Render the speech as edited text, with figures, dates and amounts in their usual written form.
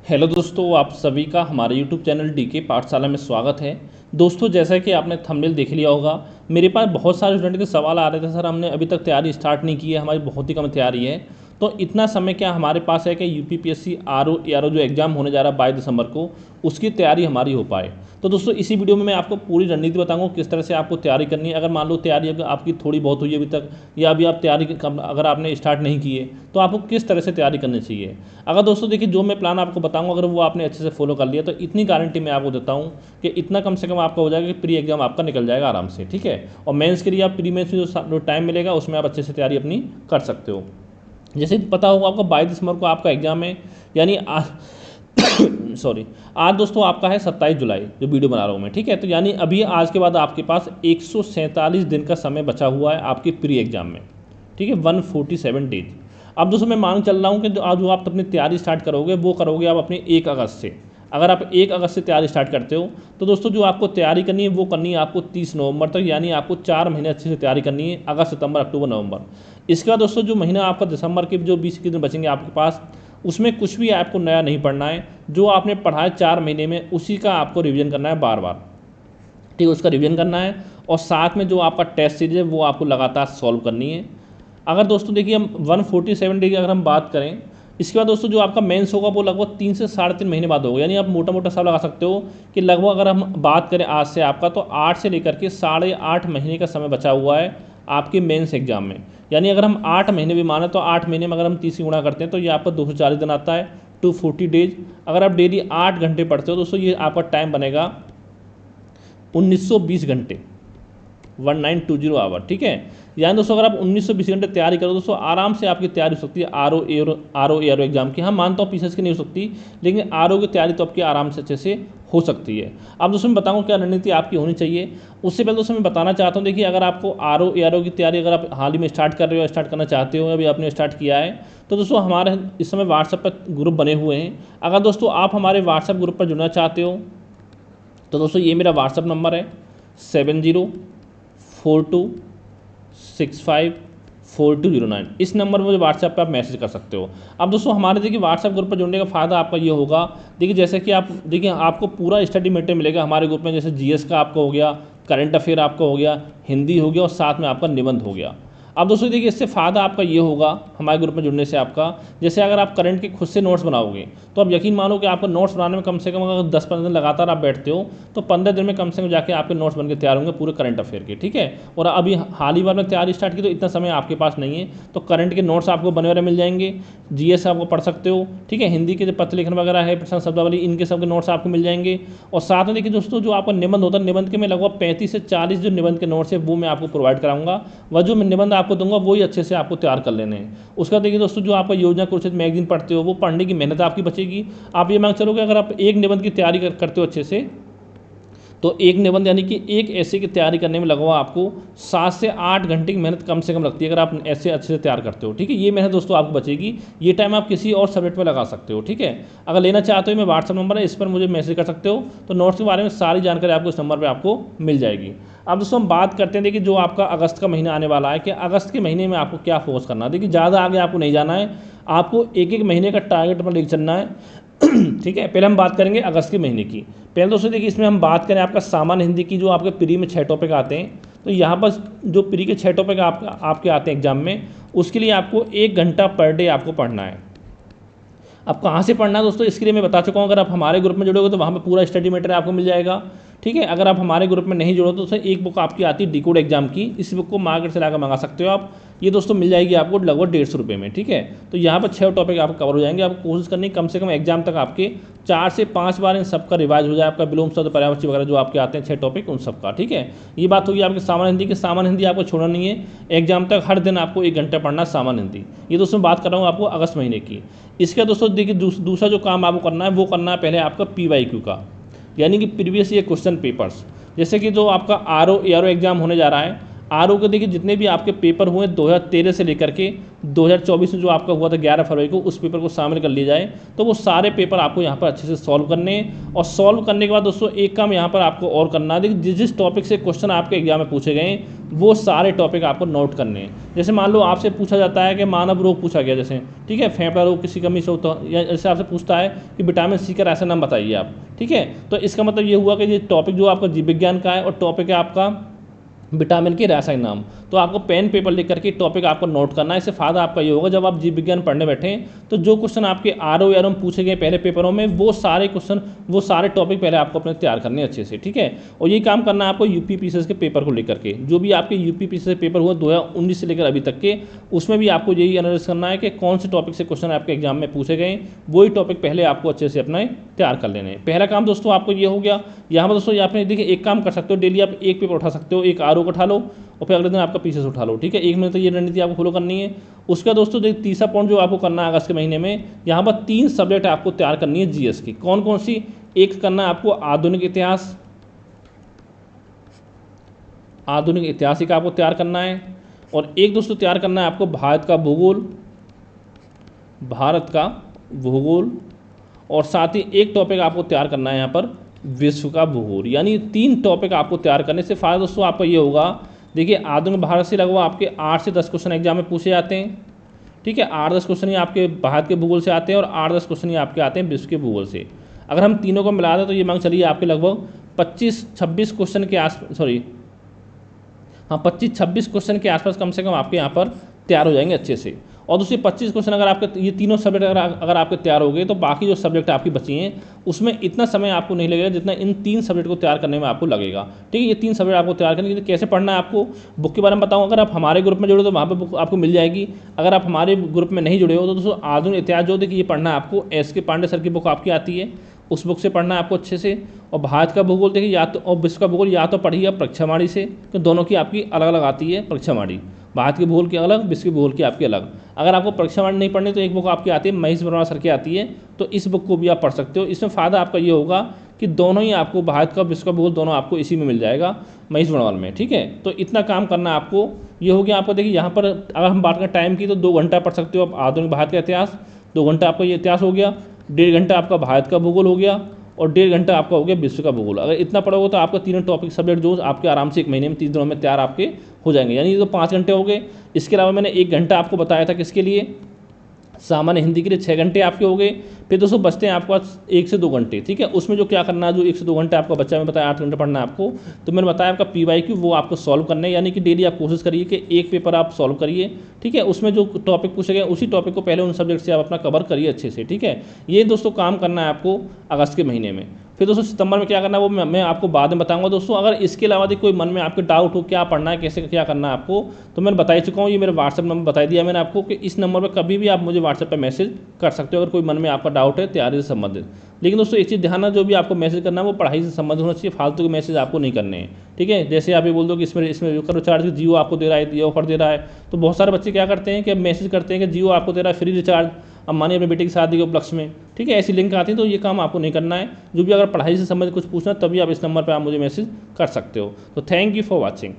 Hello दोस्तों, आप सभी का हमारे यूट्यूब चैनल डीके पाठशाला में स्वागत है। दोस्तों, जैसा कि आपने थंबनेल देख लिया होगा, मेरे पास बहुत सारे स्टूडेंट के सवाल आ रहे थे, सर हमने अभी तक तैयारी स्टार्ट नहीं की है, हमारी बहुत ही कम तैयारी है। तो इतना समय क्या हमारे पास है कि यूपीपीएससी आरओ एआरओ जो एग्ज़ाम होने जा रहा है 22 दिसंबर को, उसकी तैयारी हमारी हो पाए। तो दोस्तों, इसी वीडियो में मैं आपको पूरी रणनीति बताऊंगा किस तरह से आपको तैयारी करनी है। अगर मान लो तैयारी अगर आपकी थोड़ी बहुत हुई है अभी तक, या अभी आप तैयारी अगर आपने स्टार्ट नहीं की है, तो आपको किस तरह से तैयारी करनी चाहिए। अगर दोस्तों देखिए, जो मैं प्लान आपको बताऊंगा अगर वो आपने अच्छे से फॉलो कर लिया, तो इतनी गारंटी मैं आपको देता हूं कि इतना कम से कम आपका हो जाएगा कि प्री एग्जाम आपका निकल जाएगा आराम से, ठीक है। और मेंस के लिए आप प्री मेंस में जो टाइम मिलेगा उसमें आप अच्छे से तैयारी अपनी कर सकते हो। जैसे पता होगा आपको 22 दिसंबर को आपका एग्जाम है, यानी सॉरी, आज दोस्तों आपका है 27 जुलाई जो वीडियो बना रहा हूँ मैं, ठीक है। तो यानी अभी आज के बाद आपके पास 147 दिन का समय बचा हुआ है आपके प्री एग्जाम में, ठीक है, 147 डेज। अब दोस्तों मैं मान चल रहा हूँ कि जो आप अपनी तैयारी स्टार्ट करोगे वो करोगे आप अपनी 1 अगस्त से। अगर आप 1 अगस्त से तैयारी स्टार्ट करते हो तो दोस्तों जो आपको तैयारी करनी है वो करनी है आपको 30 नवंबर तक, यानी आपको 4 महीने अच्छे से तैयारी करनी है, अगस्त सितंबर अक्टूबर नवंबर। इसके बाद दोस्तों जो महीना आपका दिसंबर के जो 20 के दिन बचेंगे आपके पास, उसमें कुछ भी आपको नया नहीं पढ़ना है। जो आपने पढ़ा है 4 महीने में उसी का आपको रिवीजन करना है बार बार, ठीक है, उसका रिवीजन करना है। और साथ में जो आपका टेस्ट सीरीज है वो आपको लगातार सॉल्व करनी है। अगर दोस्तों देखिए हम 147 डे की अगर हम बात करें, इसके बाद दोस्तों जो आपका मेंस होगा वो लगभग 3 से 3.5 महीने बाद होगा। यानी आप मोटा मोटा सब लगा सकते हो कि लगभग अगर हम बात करें आज से आपका, तो 8 से लेकर के 8.5 महीने का समय बचा हुआ है आपके मेंस एग्जाम में। यानी अगर हम 8 महीने भी माने तो 8 महीने में अगर हम 30 की गुणा करते हैं तो ये आपका 240 दिन आता है, 240 डेज। अगर आप डेली 8 घंटे पढ़ते हो दोस्तों, ये आपका टाइम बनेगा 1920 घंटे, 1920 आवर, ठीक है। यानी दोस्तों अगर आप 1920 घंटे तैयारी करो दोस्तों, आराम से आपकी तैयारी हो सकती है आर ओ एग्जाम की। हाँ, मानता हूँ पीसीएस की नहीं हो सकती, लेकिन आर की तैयारी तो आपकी आराम से अच्छे से हो सकती है। अब दोस्तों मैं बताऊँ क्या रणनीति आपकी होनी चाहिए। उससे पहले दोस्तों मैं बताना चाहता हूँ, देखिए अगर आपको आर ओ की तैयारी अगर आप हाल ही में स्टार्ट कर रहे हो, स्टार्ट करना चाहते हो, अभी आपने स्टार्ट किया है, तो दोस्तों हमारे इस समय व्हाट्सएप पर ग्रुप बने हुए हैं। अगर दोस्तों आप हमारे व्हाट्सएप ग्रुप पर जुड़ना चाहते हो तो दोस्तों ये मेरा व्हाट्सएप नंबर है 7042654209। इस नंबर पर मुझे व्हाट्सएप पे आप मैसेज कर सकते हो। अब दोस्तों हमारे देखिए व्हाट्सएप ग्रुप पर जुड़ने का फ़ायदा आपका ये होगा, देखिए जैसे कि आप देखिए आपको पूरा स्टडी मटेरियल मिलेगा हमारे ग्रुप में। जैसे जीएस का आपका हो गया, करंट अफेयर आपका हो गया, हिंदी हो गया, और साथ में आपका निबंध हो गया। अब दोस्तों देखिए इससे फ़ायदा आपका ये होगा हमारे ग्रुप में जुड़ने से आपका, जैसे अगर आप करंट के खुद से नोट्स बनाओगे तो आप यकीन मानो कि आपको नोट्स बनाने में कम से कम अगर 10-15 दिन लगातार आप बैठते हो तो 15 दिन में कम से कम जाके आपके नोट्स बन के तैयार होंगे पूरे करंट अफेयर के, ठीक है। और अभी हाल ही बार में तैयारी स्टार्ट की तो इतना समय आपके पास नहीं है, तो करंट के नोट्स आपको बने हुए मिल जाएंगे, जीएस आपको पढ़ सकते हो, ठीक है। हिंदी के जो पत्र लेखन वगैरह है, प्रश्न शब्दावली, इनके सब के नोट्स आपको मिल जाएंगे। और साथ में देखिए दोस्तों जो आपका निबंध होता है, निबंध के मैं लगभग 35 से 40 जो निबंध के नोट्स है वो मैं आपको प्रोवाइड कराऊंगा। वह जो मैं निबंध आपको दूंगा वही अच्छे से आपको तैयार कर लेने हैं। उसका देखिए दोस्तों जो आपका योजना कुरुक्षेत्र मैगजीन पढ़ते हो वो पढ़ने की मेहनत आपकी बचेगी। आप ये मान चलोगे अगर आप एक निबंध की तैयारी करते हो अच्छे से, तो एक निबंध यानी कि एक ऐसे की तैयारी करने में लगभग आपको 7 से 8 घंटे की मेहनत कम से कम लगती है अगर आप ऐसे अच्छे से तैयार करते हो, ठीक है। ये मेहनत दोस्तों आपको बचेगी, ये टाइम आप किसी और सब्जेक्ट में लगा सकते हो, ठीक है। अगर लेना चाहते हो मैं व्हाट्सअप नंबर है, इस पर मुझे मैसेज कर सकते हो, तो नोट्स के बारे में सारी जानकारी आपको इस नंबर पर आपको मिल जाएगी। अब दोस्तों हम बात करते हैं, देखिए जो आपका अगस्त का महीना आने वाला है, कि अगस्त के महीने में आपको क्या फोकस करना है। देखिए ज़्यादा आगे आपको नहीं जाना है, आपको एक एक महीने का टारगेट पर लेकर चलना है ठीक है। पहले हम बात करेंगे अगस्त के महीने की। पहले दोस्तों देखिए इसमें हम बात करें आपका सामान्य हिंदी की, जो आपके प्री में 6 टॉपिक आते हैं, तो यहाँ पर जो प्री के 6 टॉपिक आपके आते हैं एग्जाम में, उसके लिए आपको 1 घंटा पर डे आपको पढ़ना है। अब कहाँ से पढ़ना है दोस्तों, इसके लिए मैं बता चुका हूँ। अगर आप हमारे ग्रुप में जुड़ोगे तो वहाँ पे पूरा स्टडी मटेरियल आपको मिल जाएगा, ठीक है। अगर आप हमारे ग्रुप में नहीं जुड़ो तो उससे एक बुक आपकी आती है डिकोड एग्जाम की, इस बुक को मार्केट से लाकर मंगा सकते हो आप। ये दोस्तों मिल जाएगी आपको लगभग 150 रुपये में, ठीक है। तो यहाँ पर 6 टॉपिक आपको कवर हो जाएंगे। आपको कोशिश करनी कम से कम एग्जाम तक आपके 4 से 5 बार इन सबका रिवाइज हो जाए, आपका विलोम शब्द पर्यायवाची वगैरह जो आपके आते हैं 6 टॉपिक उन सबका, ठीक है। ये बात होगी आपकी सामान्य हिंदी की। सामान्य हिंदी आपको छोड़ना नहीं है, एग्जाम तक हर दिन आपको 1 घंटा पढ़ना है सामान्य हिंदी। ये दोस्तों बात कर रहा हूँ आपको अगस्त महीने की। इसका दोस्तों देखिए दूसरा जो काम आपको करना है वो करना है पहले आपका PYQ का, यानी कि प्रीवियस ईयर क्वेश्चन पेपर्स। जैसे कि जो आपका आर ओ एग्जाम होने जा रहा है, आरओ के देखिए जितने भी आपके पेपर हुए 2013 से लेकर के 2024 में जो आपका हुआ था 11 फरवरी को, उस पेपर को शामिल कर लिया जाए तो वो सारे पेपर आपको यहाँ पर अच्छे से सॉल्व करने हैं। और सॉल्व करने के बाद दोस्तों एक काम यहाँ पर आपको और करना है, देखिए जिस जिस टॉपिक से क्वेश्चन आपके एग्जाम में पूछे गए वो सारे टॉपिक आपको नोट करने हैं। जैसे मान लो आपसे पूछा जाता है कि मानव रोग पूछा गया जैसे, ठीक है, फेफड़ा रोग किसी कमी से होता है, या जैसे आपसे पूछता है कि विटामिन सी का रासायनिक नाम बताइए आप, ठीक है, तो इसका मतलब ये हुआ कि ये टॉपिक जो आपका जीव विज्ञान का है और टॉपिक है आपका विटामिन के रासायनिक नाम, तो आपको पेन पेपर लिख करके टॉपिक आपको नोट करना है। इससे फायदा आपका ये होगा जब आप जीव विज्ञान पढ़ने बैठें तो जो क्वेश्चन आपके आरओ या पूछे गए पहले पेपरों में वो सारे क्वेश्चन वो सारे टॉपिक पहले आपको अपने तैयार करने अच्छे से, ठीक है। और यही काम करना है आपको यूपी पीसीएस के पेपर को लेकर के, जो भी आपके यूपी पीसीएस पेपर हुआ 2019 से लेकर अभी तक के, उसमें भी आपको यही एनालिसिस करना है कि कौन से टॉपिक से क्वेश्चन आपके एग्जाम में पूछे गए, वही टॉपिक पहले आपको अच्छे से अपना तैयार कर लेने। पहला काम दोस्तों आपको ये हो गया। यहाँ पर दोस्तों आपने देखिए एक काम कर सकते हो, डेली आप एक पेपर उठा सकते हो, एक आरओ को उठा लो और फिर अगले दिन आपका पीसीएस उठा लो, ठीक है। एक महीने तो ये रणनीति आपको फॉलो करनी है। उसका दोस्तों देखिए तीसरा पॉइंट जो आपको करना है अगस्त के महीने में, यहाँ पर 3 सब्जेक्ट आपको तैयार करनी है जीएस की। कौन कौन सी? एक करना है आपको आधुनिक इतिहास, आधुनिक इतिहास का आपको तैयार करना है, और एक दोस्तों तैयार करना है आपको भारत का भूगोल, भारत का भूगोल, और साथ ही एक टॉपिक आपको तैयार करना है यहाँ पर विश्व का भूगोल। यानी 3 टॉपिक आपको तैयार करने से फायदा दोस्तों आपका ये होगा, देखिए आधुनिक भारत से लगभग आपके 8 से 10 क्वेश्चन एग्जाम में पूछे जाते हैं, ठीक है। 8-10 क्वेश्चन ही आपके भारत के भूगोल से आते हैं और 8-10 क्वेश्चन ही आपके आते हैं विश्व के भूगोल से। अगर हम तीनों को मिला दें तो ये मांग चलिए आपके लगभग 25-26 क्वेश्चन के आसपास, सॉरी हाँ 25-26 क्वेश्चन के आसपास कम से कम आपके यहाँ पर तैयार हो जाएंगे अच्छे से। और दूसरे 25 क्वेश्चन अगर आपके ये तीनों सब्जेक्ट अगर आपके तैयार हो गए तो बाकी जो सब्जेक्ट आपकी बची हैं उसमें इतना समय आपको नहीं लगेगा जितना इन 3 सब्जेक्ट को तैयार करने में आपको लगेगा, ठीक है। ये 3 सब्जेक्ट आपको तैयार करने के लिए कैसे पढ़ना है आपको बुक के बारे में बताऊँ। अगर आप हमारे ग्रुप में जुड़े तो वहाँ पर बुक आपको मिल जाएगी। अगर आप हमारे ग्रुप में नहीं जुड़े हो तो दोस्तों आधुनिक इतिहास जो देखिए ये पढ़ना है आपको, SK पांडे सर की बुक आपकी आती है, उस बुक से पढ़ना है आपको अच्छे से। और भारत का भूगोल देखिए या तो, और विश्व का भूगोल या तो पढ़िए आप परीक्षामाणी से, तो दोनों की आपकी अलग अलग आती है परीक्षामाणी, भारत के भूगोल की अलग, विश्व के भूगोल की आपकी अलग। अगर आपको परीक्षामाणी नहीं पढ़नी तो एक बुक आपकी आती है महेश वर्मा सर की आती है, तो इस बुक को भी आप पढ़ सकते हो। इसमें फ़ायदा आपका ये होगा कि दोनों ही आपको भारत का विश्व का भूगोल दोनों आपको इसी में मिल जाएगा महेश वर्मा में, ठीक है। तो इतना काम करना आपको ये हो गया। आपको देखिए यहाँ पर अगर हम बात करें टाइम की तो 2 घंटा पढ़ सकते हो आप आधुनिक भारत का इतिहास, 2 घंटा आपका ये इतिहास हो गया, 1.5 घंटा आपका भारत का भूगोल हो गया, और 1.5 घंटा आपका हो गया विश्व का भूगोल। अगर इतना पढ़ोगे तो आपका तीनों टॉपिक सब्जेक्ट जो आपके आराम से 1 महीने में 30 दिनों में तैयार आपके हो जाएंगे। यानी ये तो 5 घंटे हो गए। इसके अलावा मैंने 1 घंटा आपको बताया था किसके लिए, सामान्य हिंदी के लिए 6 घंटे आपके हो गए। फिर दोस्तों बचते हैं आपके पास 1 से 2 घंटे, ठीक है। उसमें जो क्या करना है, जो 1 से 2 घंटे आपका बच्चा में बताया 8 घंटे पढ़ना है आपको, तो मैंने बताया आपका PYQ वो आपको सॉल्व करना है। यानी कि डेली आप कोशिश करिए कि एक पेपर आप सॉल्व करिए, ठीक है। उसमें जो टॉपिक पूछे गए उसी टॉपिक को पहले उन सब्जेक्ट से आप अपना कवर करिए अच्छे से, ठीक है। ये दोस्तों काम करना है आपको अगस्त के महीने में। फिर दोस्तों सितंबर में क्या करना है वो मैं आपको बाद में बताऊंगा दोस्तों। अगर इसके अलावा कोई मन में आपके डाउट हो क्या पढ़ना है, कैसे क्या करना है आपको, तो मैंने बता ही चुका हूँ। ये मेरा व्हाट्सएप नंबर बता दिया मैंने आपको कि इस नंबर पर कभी भी आप मुझे व्हाट्सएप पर मैसेज कर सकते हो अगर कोई मन में आपका डाउट है तैयारी से संबंधित। लेकिन दोस्तों एक चीज़ ध्यान है, जो भी आपको मैसेज करना है वो पढ़ाई से संबंधित होना चाहिए, फालतू के मैसेज आपको नहीं करने हैं, ठीक है। जैसे आप ये बोल दो कि इसमें करो चार्ज, जियो आपको दे रहा है, ये ऑफर दे रहा है, तो बहुत सारे बच्चे क्या करते हैं कि मैसेज करते हैं कि जियो आपको दे रहा है फ्री रिचार्ज, अब मानिए अपने बेटे की शादी के उपलक्ष्य में, ठीक है, ऐसी लिंक आती है। तो ये काम आपको नहीं करना है। जो भी अगर पढ़ाई से संबंधित कुछ पूछना तभी आप इस नंबर पर आप मुझे मैसेज कर सकते हो। तो थैंक यू फॉर वॉचिंग।